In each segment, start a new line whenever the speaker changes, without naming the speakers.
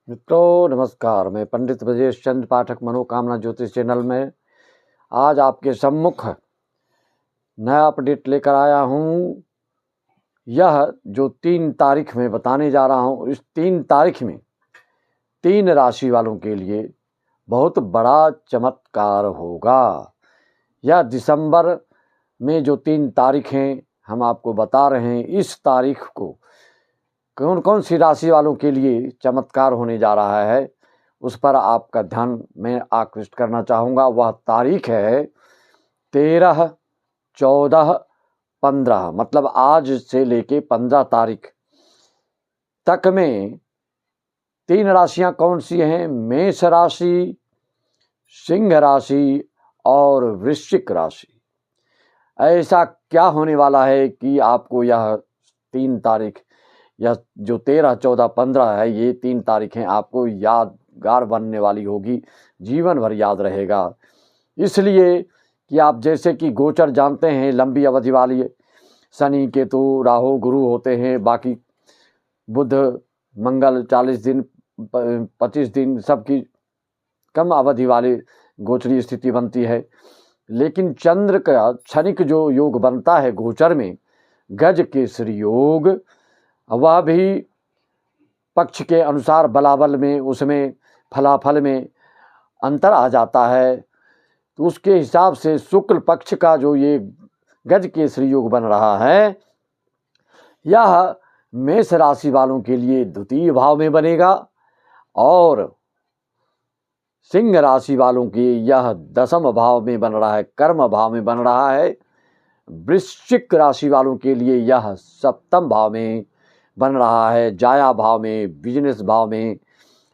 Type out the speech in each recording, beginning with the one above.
मित्रों नमस्कार। मैं पंडित ब्रजेश चंद्र पाठक मनोकामना ज्योतिष चैनल में आज आपके सम्मुख नया अपडेट लेकर आया हूँ। यह जो 3 तारीख में बताने जा रहा हूँ, इस 3 तारीख में 3 राशि वालों के लिए बहुत बड़ा चमत्कार होगा। यह दिसंबर में जो 3 तारीखें हम आपको बता रहे हैं, इस तारीख को कौन कौन सी राशि वालों के लिए चमत्कार होने जा रहा है, उस पर आपका ध्यान मैं आकृष्ट करना चाहूँगा। वह तारीख है 13, 14, 15, मतलब आज से लेके 15 तारीख तक में 3 राशियां कौन सी हैं? मेष राशि, सिंह राशि और वृश्चिक राशि। ऐसा क्या होने वाला है कि आपको यह 3 तारीख, यह जो 13, 14, 15 है, ये 3 तारीखें आपको यादगार बनने वाली होगी, जीवन भर याद रहेगा। इसलिए कि आप जैसे कि गोचर जानते हैं, लंबी अवधि वाली शनि, केतु, राहु, गुरु होते हैं, बाकी बुध, मंगल 40 दिन, 25 दिन, सबकी कम अवधि वाली गोचरीय स्थिति बनती है। लेकिन चंद्र का क्षणिक जो योग बनता है गोचर में, गज केसरी योग, वह भी पक्ष के अनुसार बलाबल में, उसमें फलाफल में अंतर आ जाता है। तो उसके हिसाब से शुक्ल पक्ष का जो ये गज केसरी योग बन रहा है, यह मेष राशि वालों के लिए द्वितीय भाव में बनेगा और सिंह राशि वालों के यह 10वें भाव में बन रहा है, कर्म भाव में बन रहा है। वृश्चिक राशि वालों के लिए यह 7वें भाव में बन रहा है, जाया भाव में, बिजनेस भाव में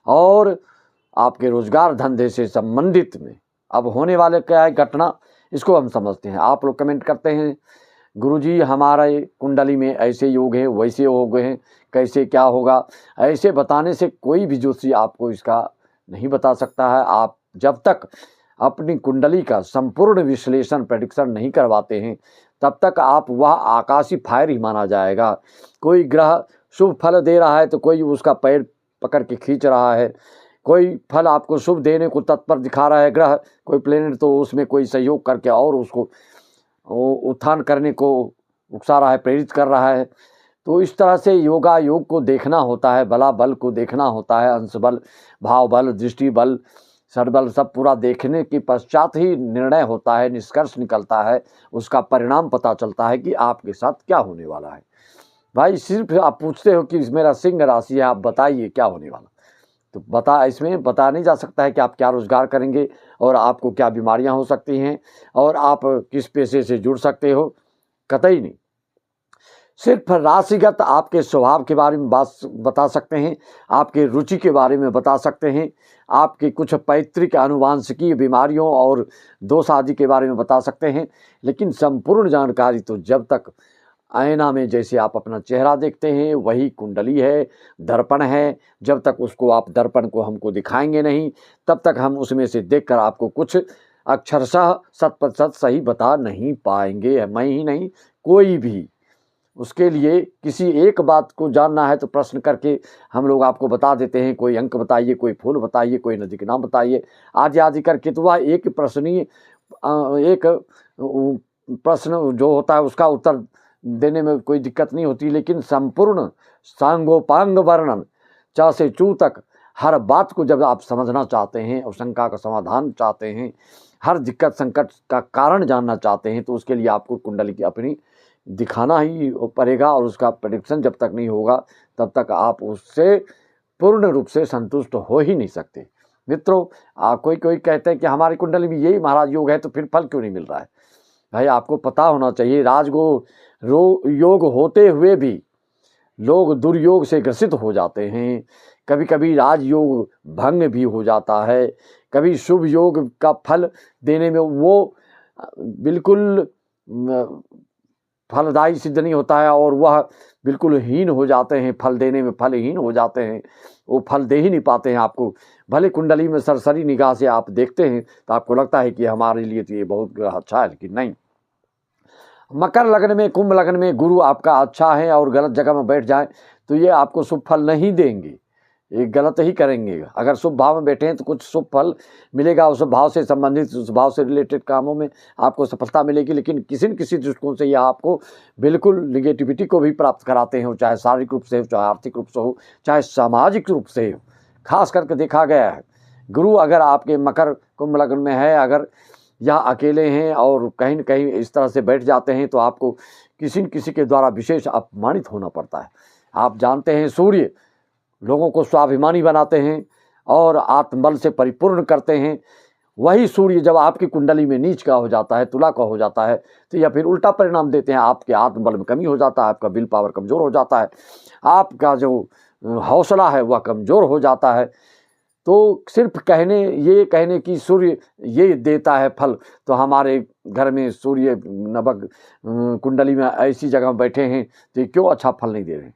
और आपके रोजगार धंधे से संबंधित में। अब होने वाले क्या है घटना, इसको हम समझते हैं। आप लोग कमेंट करते हैं, गुरुजी हमारे कुंडली में ऐसे योग हैं, वैसे योग हैं, कैसे क्या होगा? ऐसे बताने से कोई भी ज्योतिषी आपको इसका नहीं बता सकता है। आप जब तक अपनी कुंडली का संपूर्ण विश्लेषण, प्रेडिक्शन नहीं करवाते हैं, तब तक आप वह आकाशी फायर ही माना जाएगा। कोई ग्रह शुभ फल दे रहा है तो कोई उसका पैर पकड़ के खींच रहा है, कोई फल आपको शुभ देने को तत्पर दिखा रहा है ग्रह, कोई प्लेनेट तो उसमें कोई सहयोग करके और उसको उत्थान करने को उकसा रहा है, प्रेरित कर रहा है। तो इस तरह से योगा योग को देखना होता है, बला बल को देखना होता है, अंश बल, भाव बल, दृष्टि बल, षडबल, सब पूरा देखने के पश्चात ही निर्णय होता है, निष्कर्ष निकलता है, उसका परिणाम पता चलता है कि आपके साथ क्या होने वाला है। भाई सिर्फ आप पूछते हो कि मेरा सिंह राशि है, आप बताइए क्या होने वाला, तो इसमें बता नहीं जा सकता है कि आप क्या रोजगार करेंगे और आपको क्या बीमारियां हो सकती हैं और आप किस पेशे से जुड़ सकते हो, कतई नहीं। सिर्फ राशिगत आपके स्वभाव के बारे में बात बता सकते हैं, आपके रुचि के बारे में बता सकते हैं, आपके कुछ पैतृक आनुवांशिकीय बीमारियों और दोष आदि के बारे में बता सकते हैं। लेकिन संपूर्ण जानकारी तो जब तक आईना में जैसे आप अपना चेहरा देखते हैं, वही कुंडली है, दर्पण है, जब तक उसको आप दर्पण को हमको दिखाएंगे नहीं, तब तक हम उसमें से देखकर आपको कुछ अक्षरशः 100% सही बता नहीं पाएंगे। मैं ही नहीं, कोई भी। उसके लिए किसी एक बात को जानना है तो प्रश्न करके हम लोग आपको बता देते हैं, कोई अंक बताइए, कोई फूल बताइए, कोई नदी के नाम बताइए, आदि आदि करके। तो वह एक प्रश्न जो होता है उसका उत्तर देने में कोई दिक्कत नहीं होती। लेकिन संपूर्ण सांगोपांग वर्णन, च से चू तक, हर बात को जब आप समझना चाहते हैं और शंका का समाधान चाहते हैं, हर दिक्कत संकट का कारण जानना चाहते हैं, तो उसके लिए आपको कुंडली की अपनी दिखाना ही पड़ेगा। और उसका प्रेडिक्शन जब तक नहीं होगा तब तक आप उससे पूर्ण रूप से संतुष्ट हो ही नहीं सकते। मित्रों, कोई कहते हैं कि हमारी कुंडली में यही महाराज योग है, तो फिर फल क्यों नहीं मिल रहा है? भाई आपको पता होना चाहिए, योग होते हुए भी लोग दुर्योग से ग्रसित हो जाते हैं। कभी कभी राजयोग भंग भी हो जाता है, कभी शुभ योग का फल देने में वो बिल्कुल फलदायी सिद्ध नहीं होता है और वह बिल्कुल हीन हो जाते हैं, फल देने में फलहीन हो जाते हैं, वो फल दे ही नहीं पाते हैं आपको। भले कुंडली में सरसरी निगाह से आप देखते हैं तो आपको लगता है कि हमारे लिए तो ये बहुत अच्छा है, लेकिन नहीं। मकर लग्न में, कुंभ लग्न में गुरु आपका अच्छा है और गलत जगह में बैठ जाए तो ये आपको शुभ फल नहीं देंगे। ये गलत ही करेंगे। अगर शुभ भाव में बैठे हैं तो कुछ शुभ फल मिलेगा, उस भाव से संबंधित, उस भाव से रिलेटेड कामों में आपको सफलता मिलेगी। लेकिन किसी न किसी दृष्टिकोण से यह आपको बिल्कुल निगेटिविटी को भी प्राप्त कराते हैं, चाहे शारीरिक रूप से हो, चाहे आर्थिक रूप से हो, चाहे सामाजिक रूप से हो। खास करके देखा गया है, गुरु अगर आपके मकर कुंभ लग्न में है, अगर या अकेले हैं और कहीं न कहीं इस तरह से बैठ जाते हैं, तो आपको किसी न किसी के द्वारा विशेष अपमानित होना पड़ता है। आप जानते हैं, सूर्य लोगों को स्वाभिमानी बनाते हैं और आत्मबल से परिपूर्ण करते हैं। वही सूर्य जब आपकी कुंडली में नीच का हो जाता है, तुला का हो जाता है, तो या फिर उल्टा परिणाम देते हैं। आपके आत्मबल में कमी हो जाता है, आपका विल पावर कमज़ोर हो जाता है, आपका जो हौसला है वह कमज़ोर हो जाता है। तो सिर्फ ये कहने की सूर्य ये देता है फल, तो हमारे घर में सूर्य नवग कुंडली में ऐसी जगह बैठे हैं तो क्यों अच्छा फल नहीं दे रहे हैं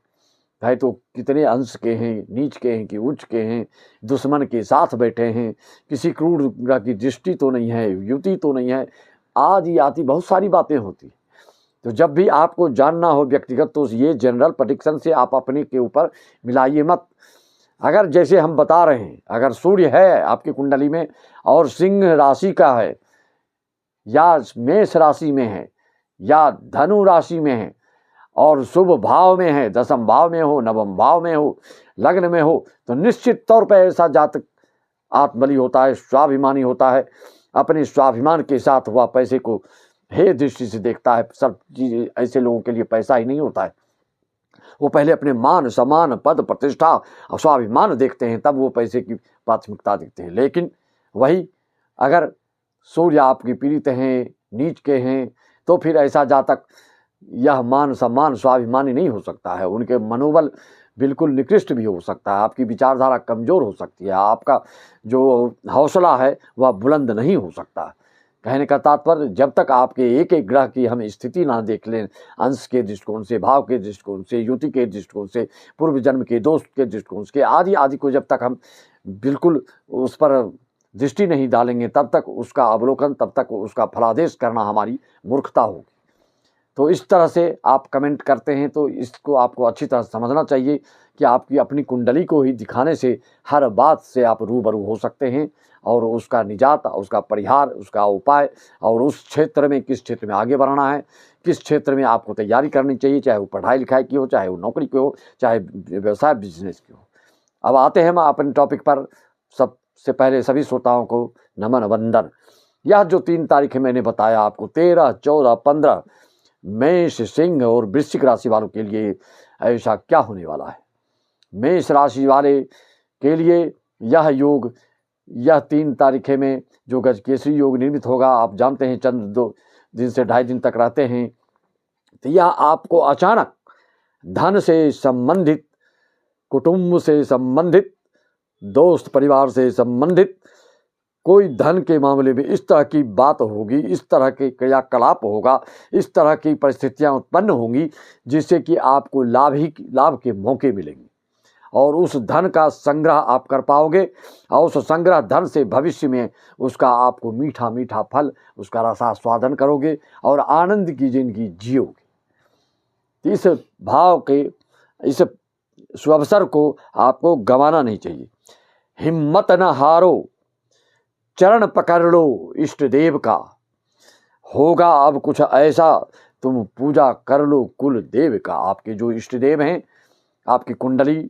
भाई? तो कितने अंश के हैं, नीच के हैं कि उच्च के हैं, दुश्मन के साथ बैठे हैं, किसी क्रूर ग्रह की दृष्टि तो नहीं है, युति तो नहीं है, आदि आदि बहुत सारी बातें होती। तो जब भी आपको जानना हो व्यक्तिगत, तो ये जनरल प्रेडिक्शन से आप अपने के ऊपर मिलाइए मत। अगर जैसे हम बता रहे हैं, अगर सूर्य है आपकी कुंडली में और सिंह राशि का है, या मेष राशि में है, या धनु राशि में है, और शुभ भाव में है, दसम भाव में हो, नवम भाव में हो, लग्न में हो, तो निश्चित तौर पर ऐसा जातक आत्मबली होता है, स्वाभिमानी होता है। अपने स्वाभिमान के साथ वह पैसे को हे दृष्टि से देखता है। सब चीज़ ऐसे लोगों के लिए पैसा ही नहीं होता है, वो पहले अपने मान सम्मान पद प्रतिष्ठा और स्वाभिमान देखते हैं, तब वो पैसे की प्राथमिकता देखते हैं। लेकिन वही अगर सूर्य आपकी पीड़ित हैं, नीच के हैं, तो फिर ऐसा जातक यह मान सम्मान स्वाभिमानी नहीं हो सकता है। उनके मनोबल बिल्कुल निकृष्ट भी हो सकता है, आपकी विचारधारा कमज़ोर हो सकती है, आपका जो हौसला है वह बुलंद नहीं हो सकता। कहने का तात्पर्य, जब तक आपके एक एक ग्रह की हम स्थिति ना देख लें, अंश के दृष्टिकोण से, भाव के दृष्टिकोण से, युति के दृष्टिकोण से, पूर्व जन्म के दोष के दृष्टिकोण से, आदि आदि को जब तक हम बिल्कुल उस पर दृष्टि नहीं डालेंगे, तब तक उसका अवलोकन, तब तक उसका फलादेश करना हमारी मूर्खता होगी। तो इस तरह से आप कमेंट करते हैं, तो इसको आपको अच्छी तरह समझना चाहिए कि आपकी अपनी कुंडली को ही दिखाने से हर बात से आप रूबरू हो सकते हैं, और उसका निजात, उसका परिहार, उसका उपाय, और उस क्षेत्र में किस क्षेत्र में आगे बढ़ना है, किस क्षेत्र में आपको तैयारी करनी चाहिए, चाहे वो पढ़ाई लिखाई की हो, चाहे वो नौकरी की हो, चाहे व्यवसाय बिजनेस की हो। अब आते हैं हम अपने टॉपिक पर। सबसे पहले सभी श्रोताओं को नमन वंदन। यह जो 3 तारीखें मैंने बताया आपको, 13, 14, 15, मेष, सिंह और वृश्चिक राशि वालों के लिए ऐसा क्या होने वाला है। मेष राशि वाले के लिए यह योग, यह 3 तारीखें में जो गजकेसरी योग निर्मित होगा, आप जानते हैं चंद्र 2 दिन से 2.5 दिन तक रहते हैं, तो यह आपको अचानक धन से संबंधित, कुटुंब से संबंधित, दोस्त परिवार से संबंधित कोई धन के मामले में इस तरह की बात होगी, इस तरह के क्रियाकलाप होगा, इस तरह की परिस्थितियां उत्पन्न होंगी जिससे कि आपको लाभ के मौके मिलेंगे, और उस धन का संग्रह आप कर पाओगे, और उस संग्रह धन से भविष्य में उसका आपको मीठा मीठा फल, उसका रसास्वादन करोगे और आनंद की जिंदगी जियोगे। इस भाव के, इस सुअवसर को आपको गंवाना नहीं चाहिए। हिम्मत न हारो, चरण पकड़ लो इष्ट देव का, होगा अब कुछ ऐसा, तुम पूजा कर लो कुल देव का। आपके जो इष्ट देव हैं, आपकी कुंडली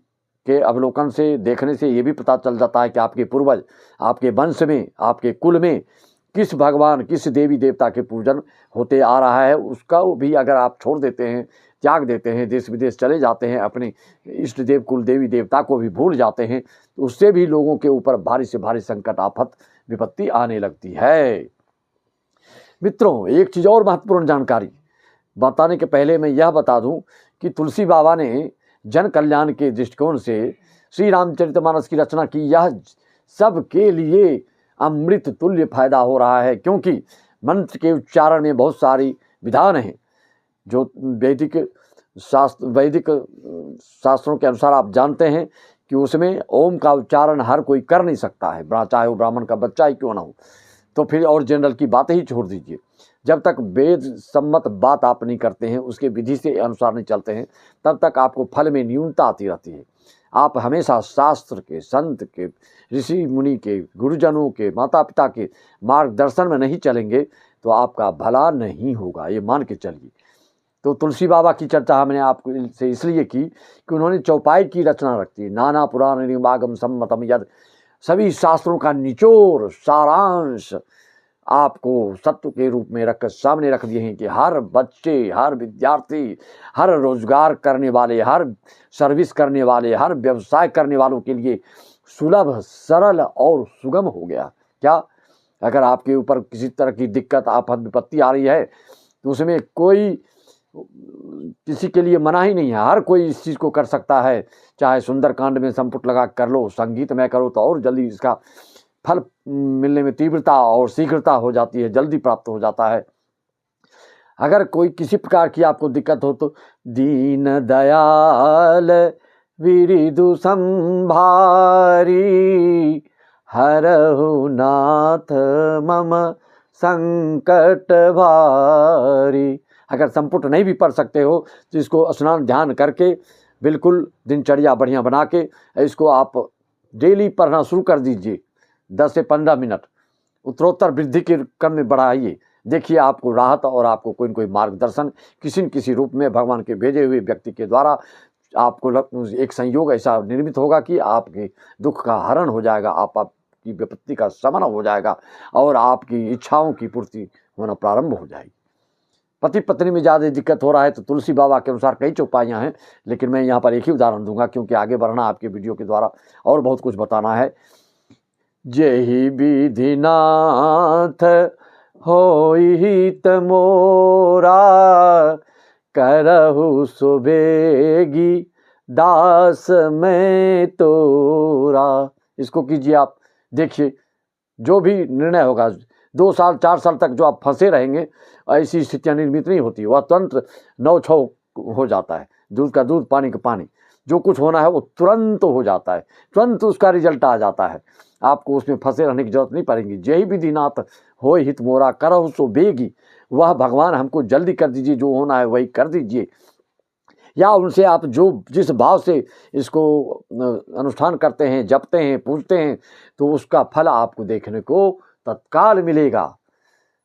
के अवलोकन से, देखने से ये भी पता चल जाता है कि आपके पूर्वज, आपके वंश में, आपके कुल में किस भगवान, किस देवी देवता के पूजन होते आ रहा है। उसका भी अगर आप छोड़ देते हैं, त्याग देते हैं, देश विदेश चले जाते हैं, अपने इष्ट देव, कुल देवी देवता को भी भूल जाते हैं, तो उससे भी लोगों के ऊपर भारी से भारी संकट, आफत, विपत्ति आने लगती है। मित्रों, एक चीज़ और महत्वपूर्ण जानकारी बताने के पहले मैं यह बता दूं कि तुलसी बाबा ने जन कल्याण के दृष्टिकोण से श्री रामचरितमानस की रचना की। यह सब के लिए अमृत तुल्य फायदा हो रहा है, क्योंकि मंत्र के उच्चारण में बहुत सारी विधान हैं जो वैदिक शास्त्रों के अनुसार आप जानते हैं कि उसमें ओम का उच्चारण हर कोई कर नहीं सकता है, चाहे वो ब्राह्मण का बच्चा ही क्यों ना हो। तो फिर और जनरल की बातें ही छोड़ दीजिए। जब तक वेद सम्मत बात आप नहीं करते हैं, उसके विधि से अनुसार नहीं चलते हैं, तब तक आपको फल में न्यूनता आती रहती है। आप हमेशा शास्त्र के, संत के, ऋषि मुनि के, गुरुजनों के, माता पिता के मार्गदर्शन में नहीं चलेंगे तो आपका भला नहीं होगा, ये मान के चलिए। तो तुलसी बाबा की चर्चा हमने आपको से इसलिए की कि उन्होंने चौपाई की रचना रखी, नाना पुराण निमागम सम्मतम यद, सभी शास्त्रों का निचोड़ सारांश आपको सत्य के रूप में रख सामने रख दिए हैं कि हर बच्चे, हर विद्यार्थी, हर रोजगार करने वाले, हर सर्विस करने वाले, हर व्यवसाय करने वालों के लिए सुलभ, सरल और सुगम हो गया। क्या? अगर आपके ऊपर किसी तरह की दिक्कत, आफत, विपत्ति आ रही है तो उसमें कोई किसी के लिए मना ही नहीं है, हर कोई इस चीज़ को कर सकता है। चाहे सुंदरकांड में संपुट लगा कर लो, संगीत में करो तो और जल्दी इसका फल मिलने में तीव्रता और शीघ्रता हो जाती है, जल्दी प्राप्त हो जाता है। अगर कोई किसी प्रकार की आपको दिक्कत हो तो दीन दयाल विरिदु संभारी हरहु नाथ मम संकट भारी। अगर संपुट नहीं भी पढ़ सकते हो तो इसको स्नान ध्यान करके बिल्कुल दिनचर्या बढ़िया बना के इसको आप डेली पढ़ना शुरू कर दीजिए। 10 से 15 मिनट उत्तरोत्तर वृद्धि के क्रम में बढ़ाइए। देखिए आपको राहत और आपको कोई न कोई मार्गदर्शन किसी न किसी रूप में भगवान के भेजे हुए व्यक्ति के द्वारा आपको एक संयोग ऐसा निर्मित होगा कि आपके दुख का हरण हो जाएगा, आपकी विपत्ति का शमन हो जाएगा और आपकी इच्छाओं की पूर्ति होना प्रारंभ हो जाएगी। पति पत्नी में ज़्यादा दिक्कत हो रहा है तो तुलसी बाबा के अनुसार कई चौपाइयाँ हैं, लेकिन मैं यहाँ पर एक ही उदाहरण दूंगा क्योंकि आगे बढ़ना आपके वीडियो के द्वारा और बहुत कुछ बताना है। जेहि विधिनाथ होई हित मोरा करहु सुबेगी दास में तोरा। इसको कीजिए आप, देखिए जो भी निर्णय होगा, 2 साल 4 साल तक जो आप फंसे रहेंगे ऐसी स्थितियाँ निर्मित नहीं होती, वह तुरंत 9-6 हो जाता है। दूध का दूध, पानी का पानी, जो कुछ होना है वो तुरंत हो जाता है, तुरंत उसका रिजल्ट आ जाता है। आपको उसमें फंसे रहने की जरूरत नहीं पड़ेगी। जय विधिनाथ होय हित मोरा करहु सो बेगी, वह भगवान हमको जल्दी कर दीजिए, जो होना है वही कर दीजिए। या उनसे आप जो जिस भाव से इसको अनुष्ठान करते हैं, जपते हैं, पूजते हैं तो उसका फल आपको देखने को तत्काल मिलेगा।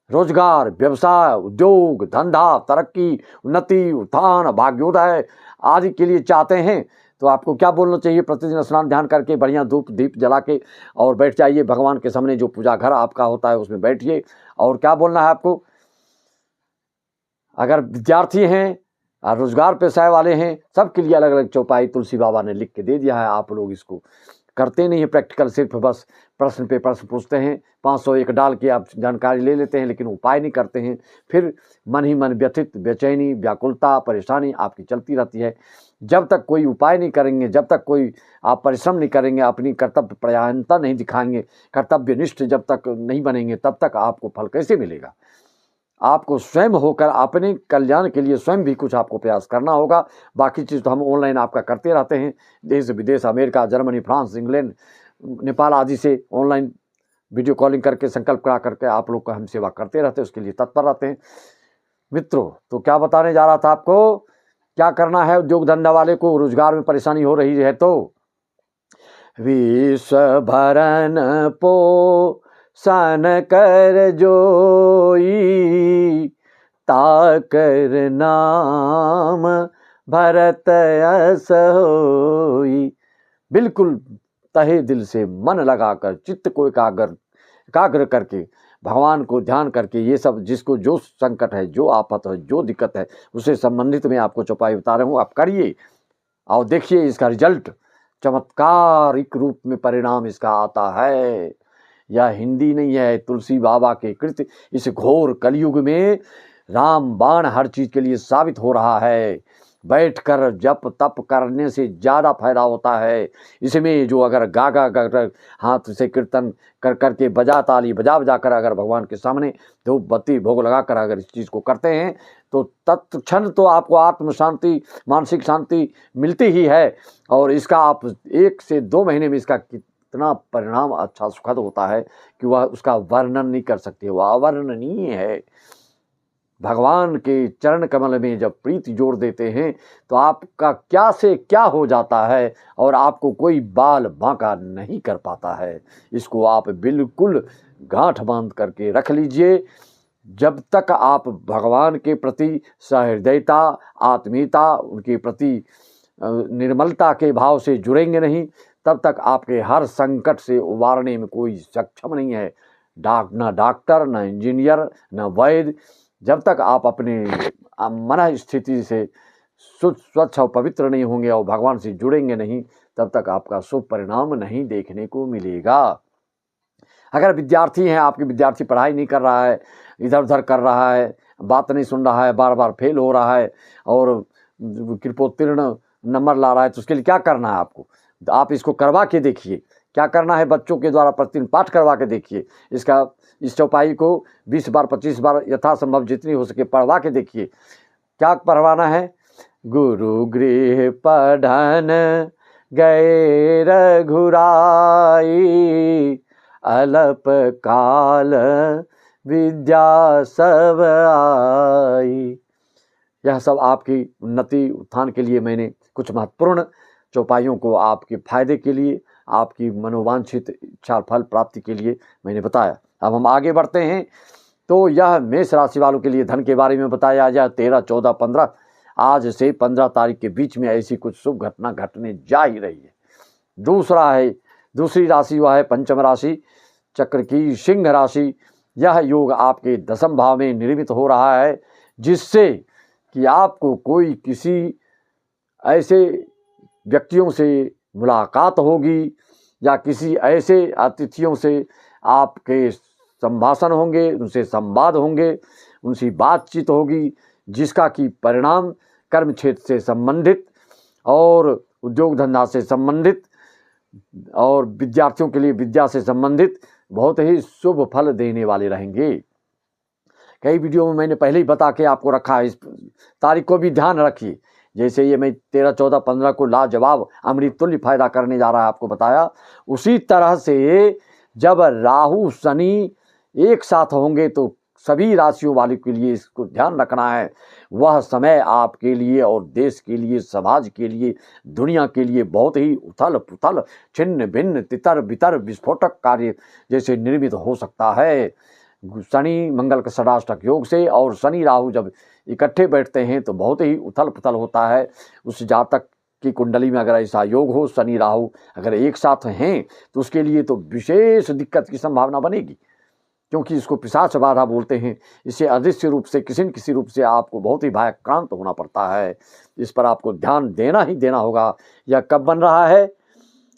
रोजगार, व्यवसाय, उद्योग, धंधा, तरक्की, उन्नति, उत्थान, भाग्योदय आदि के लिए चाहते हैं तो आपको क्या बोलना चाहिए? प्रतिदिन स्नान ध्यान करके बढ़िया धूप दीप जला के और बैठ जाइए भगवान के सामने। जो पूजा घर आपका होता है उसमें बैठिए। और क्या बोलना है आपको? अगर विद्यार्थी हैं, रोजगार पेशाए वाले हैं, सबके लिए अलग अलग चौपाई तुलसी बाबा ने लिख के दे दिया है। आप लोग इसको करते नहीं है प्रैक्टिकल, सिर्फ बस प्रश्न पे प्रश्न पूछते हैं, 501 डाल के आप जानकारी ले लेते हैं लेकिन उपाय नहीं करते हैं। फिर मन ही मन व्यथित, बेचैनी, व्याकुलता, परेशानी आपकी चलती रहती है। जब तक कोई उपाय नहीं करेंगे, जब तक कोई आप परिश्रम नहीं करेंगे, अपनी कर्तव्य परायणता नहीं दिखाएंगे, कर्तव्यनिष्ठ जब तक नहीं बनेंगे, तब तक आपको फल कैसे मिलेगा? आपको स्वयं होकर अपने कल्याण के लिए स्वयं भी कुछ आपको प्रयास करना होगा। बाकी चीज़ तो हम ऑनलाइन आपका करते रहते हैं, देश विदेश, America, Germany, France, England, Nepal आदि से ऑनलाइन वीडियो कॉलिंग करके संकल्प करा करके आप लोग का हम सेवा करते रहते हैं, उसके लिए तत्पर रहते हैं। मित्रों, तो क्या बताने जा रहा था आपको, क्या करना है उद्योग धंधा वाले को, रोजगार में परेशानी हो रही है तो विश्व भरन पो सन कर जोई ताकर नाम भरत अस होई। बिल्कुल तहे दिल से मन लगाकर, चित्त को एकाग्र करके, भगवान को ध्यान करके, ये सब जिसको जो संकट है, जो आफत है, जो दिक्कत है, उससे संबंधित मैं आपको चौपाई बता रहा हूँ। आप करिए और देखिए इसका रिजल्ट चमत्कारिक रूप में परिणाम इसका आता है। यह हिंदी नहीं है, तुलसी बाबा के कृत्य इस घोर कलयुग में राम बाण हर चीज के लिए साबित हो रहा है। बैठकर जप तप करने से ज़्यादा फायदा होता है इसमें। जो अगर गा कर हाथ से कीर्तन कर करके, बजा ताली बजा कर अगर भगवान के सामने धूप बत्ती भोग लगा कर अगर इस चीज़ को करते हैं तो तत्क्षण तो आपको आत्म शांति, मानसिक शांति मिलती ही है। और इसका आप 1 से 2 महीने में इसका कितना परिणाम अच्छा सुखद होता है कि वह उसका वर्णन नहीं कर सकते, वह अवर्णनीय है। भगवान के चरण कमल में जब प्रीति जोड़ देते हैं तो आपका क्या से क्या हो जाता है और आपको कोई बाल बांका नहीं कर पाता है। इसको आप बिल्कुल गांठ बांध करके रख लीजिए। जब तक आप भगवान के प्रति सहृदयता, आत्मीयता, उनके प्रति निर्मलता के भाव से जुड़ेंगे नहीं, तब तक आपके हर संकट से उबारने में कोई सक्षम नहीं है। ना डॉक्टर, ना इंजीनियर, ना वैद्य। जब तक आप अपने मन स्थिति से स्वच्छ और पवित्र नहीं होंगे और भगवान से जुड़ेंगे नहीं, तब तक आपका शुभ परिणाम नहीं देखने को मिलेगा। अगर विद्यार्थी हैं, आपके विद्यार्थी पढ़ाई नहीं कर रहा है, इधर उधर कर रहा है, बात नहीं सुन रहा है, बार बार फेल हो रहा है और कृपोत्तीर्ण नंबर ला रहा है, तो उसके लिए क्या करना है आपको? आप इसको करवा के देखिए। क्या करना है? बच्चों के द्वारा प्रतिदिन पाठ करवा के देखिए। इस चौपाई को 20 बार 25 बार यथासंभव जितनी हो सके पढ़वा के देखिए। क्या पढ़वाना है? गुरु गृह पढ़न गए रघुराई, अल्प काल विद्या सब आई। यह सब आपकी उन्नति उत्थान के लिए मैंने कुछ महत्वपूर्ण चौपाइयों को आपके फायदे के लिए, आपकी मनोवांछित इच्छा फल प्राप्ति के लिए मैंने बताया। अब हम आगे बढ़ते हैं। तो यह मेष राशि वालों के लिए धन के बारे में बताया जाए। 13, 14, 15 आज से 15 तारीख के बीच में ऐसी कुछ शुभ घटना घटने जा ही रही है। दूसरी राशि वह है पंचम राशि, चक्र की सिंह राशि। यह योग आपके दशम भाव में निर्मित हो रहा है, जिससे कि आपको कोई किसी ऐसे व्यक्तियों से मुलाकात होगी या किसी ऐसे अतिथियों से आपके संभाषण होंगे, उनसे संवाद होंगे, उनसे बातचीत होगी, जिसका कि परिणाम कर्म क्षेत्र से संबंधित और उद्योग धंधा से संबंधित और विद्यार्थियों के लिए विद्या से संबंधित बहुत ही शुभ फल देने वाले रहेंगे। कई वीडियो में मैंने पहले ही बता के आपको रखा है, इस तारीख को भी ध्यान रखिए। जैसे ये मैं 13, 14, 15 को लाजवाब अमृत तुल्य फायदा करने जा रहा है, आपको बताया। उसी तरह से जब राहु शनि एक साथ होंगे तो सभी राशियों वाले के लिए इसको ध्यान रखना है। वह समय आपके लिए और देश के लिए, समाज के लिए, दुनिया के लिए बहुत ही उथल पुथल, छिन्न भिन्न, तितर बितर, विस्फोटक कार्य जैसे निर्मित हो सकता है। शनि मंगल का षडाष्टक योग से और शनि राहु जब इकट्ठे बैठते हैं तो बहुत ही उथल पुथल होता है। उस जातक की कुंडली में अगर ऐसा योग हो, शनि राहु अगर एक साथ हैं, तो उसके लिए तो विशेष दिक्कत की संभावना बनेगी, क्योंकि इसको पिशाच बाधा बोलते हैं। इसे अदृश्य रूप से किसी न किसी रूप से आपको बहुत ही भयाक्रांत होना पड़ता है। इस पर आपको ध्यान देना ही देना होगा। यह कब बन रहा है?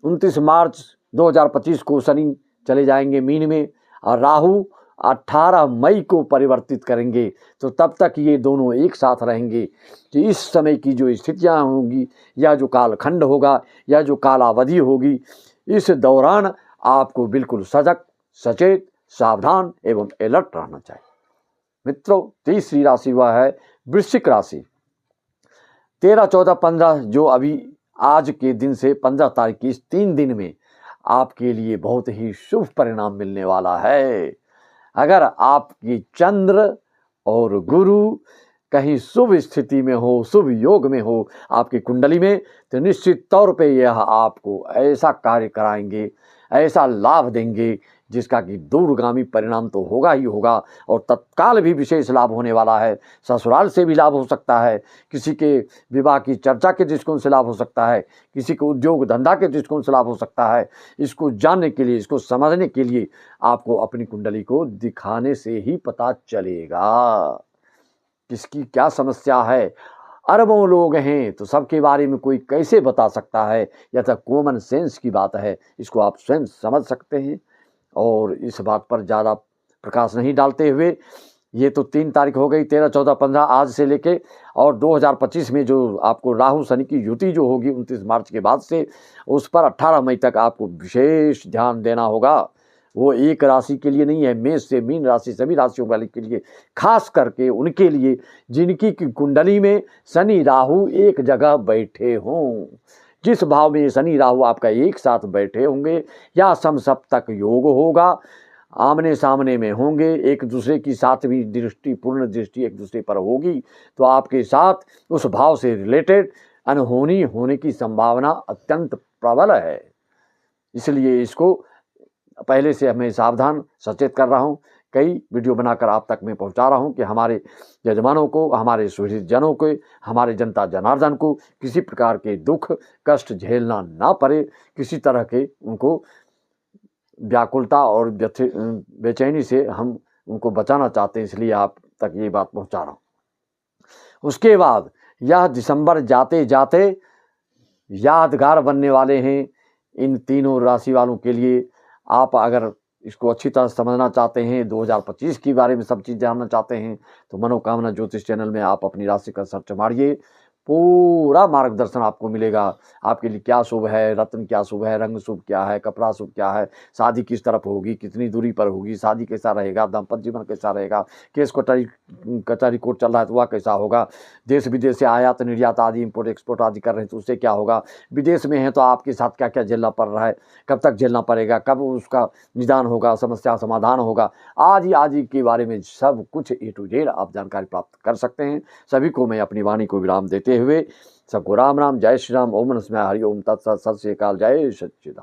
29 मार्च 2025 को शनि चले जाएंगे मीन में और राहु 18 मई को परिवर्तित करेंगे। तो तब तक ये दोनों एक साथ रहेंगे। कि इस समय की जो स्थितियाँ होंगी या जो कालखंड होगा या जो कालावधि होगी, इस दौरान आपको बिल्कुल सजग, सचेत, सावधान एवं अलर्ट रहना चाहिए। मित्रों, तीसरी राशि वह है वृश्चिक राशि। 13, 14, 15 जो अभी आज के दिन से 15 तारीख की इस 3 दिन में आपके लिए बहुत ही शुभ परिणाम मिलने वाला है। अगर आपकी चंद्र और गुरु कहीं शुभ स्थिति में हो, शुभ योग में हो आपकी कुंडली में, तो निश्चित तौर पे यह आपको ऐसा कार्य कराएंगे, ऐसा लाभ देंगे जिसका कि दूरगामी परिणाम तो होगा ही होगा और तत्काल भी विशेष लाभ होने वाला है। ससुराल से भी लाभ हो सकता है, किसी के विवाह की चर्चा के दृष्टिकोण से लाभ हो सकता है, किसी को उद्योग धंधा के दृष्टिकोण से लाभ हो सकता है। इसको जानने के लिए, इसको समझने के लिए आपको अपनी कुंडली को दिखाने से ही पता चलेगा किसकी क्या समस्या है। अरबों लोग हैं तो सबके बारे में कोई कैसे बता सकता है? यह तो कॉमन सेंस की बात है, इसको आप स्वयं समझ सकते हैं। और इस बात पर ज़्यादा प्रकाश नहीं डालते हुए, ये तो 3 तारीख हो गई, 13, 14, 15 आज से लेके, और 2025 में जो आपको राहु शनि की युति जो होगी 29 मार्च के बाद से, उस पर 18 मई तक आपको विशेष ध्यान देना होगा। वो एक राशि के लिए नहीं है, मेष से मीन राशि सभी राशियों वाले के लिए, खास करके उनके लिए जिनकी कुंडली में शनि राहु एक जगह बैठे हों। जिस भाव में शनि राहु आपका एक साथ बैठे होंगे या समसप्तक योग होगा, आमने सामने में होंगे, एक दूसरे की साथ भी दृष्टि, पूर्ण दृष्टि एक दूसरे पर होगी, तो आपके साथ उस भाव से रिलेटेड अनहोनी होने की संभावना अत्यंत प्रबल है। इसलिए इसको पहले से मैं सावधान सचेत कर रहा हूँ। कई वीडियो बनाकर आप तक मैं पहुँचा रहा हूँ कि हमारे यजमानों को, हमारे सुहृद जनों को, हमारे जनता जनार्दन को किसी प्रकार के दुख कष्ट झेलना ना पड़े, किसी तरह के उनको व्याकुलता और बेचैनी से हम उनको बचाना चाहते हैं, इसलिए आप तक ये बात पहुँचा रहा हूँ। उसके बाद यह दिसंबर जाते जाते यादगार बनने वाले हैं इन तीनों राशि वालों के लिए। आप अगर इसको अच्छी तरह समझना चाहते हैं, 2025 के बारे में सब चीज़ जानना चाहते हैं, तो मनोकामना ज्योतिष चैनल में आप अपनी राशि का सर्च मारिए, पूरा मार्गदर्शन आपको मिलेगा। आपके लिए क्या शुभ है, रत्न क्या शुभ है, रंग शुभ क्या है, कपड़ा शुभ क्या है, शादी किस तरफ होगी, कितनी दूरी पर होगी, शादी कैसा रहेगा, दाम्पत्य जीवन कैसा रहेगा, केस कचहरी कोर्ट चल रहा है तो वह कैसा होगा, देश विदेश से आयात निर्यात आदि इम्पोर्ट एक्सपोर्ट आदि कर रहे हैं तो उससे क्या होगा, विदेश में हैं तो आपके साथ क्या क्या झेलना पड़ रहा है, कब तक झेलना पड़ेगा, कब उसका निदान होगा, समस्या समाधान होगा, आदि के बारे में सब कुछ A to Z आप जानकारी प्राप्त कर सकते हैं। सभी को मैं अपनी वाणी को विराम देते हुए सबको राम राम, जय श्री राम, ओम नमः शिवाय, हरि ओम तत्सत, सत श्री अकाल, जय सच्चिदानंद।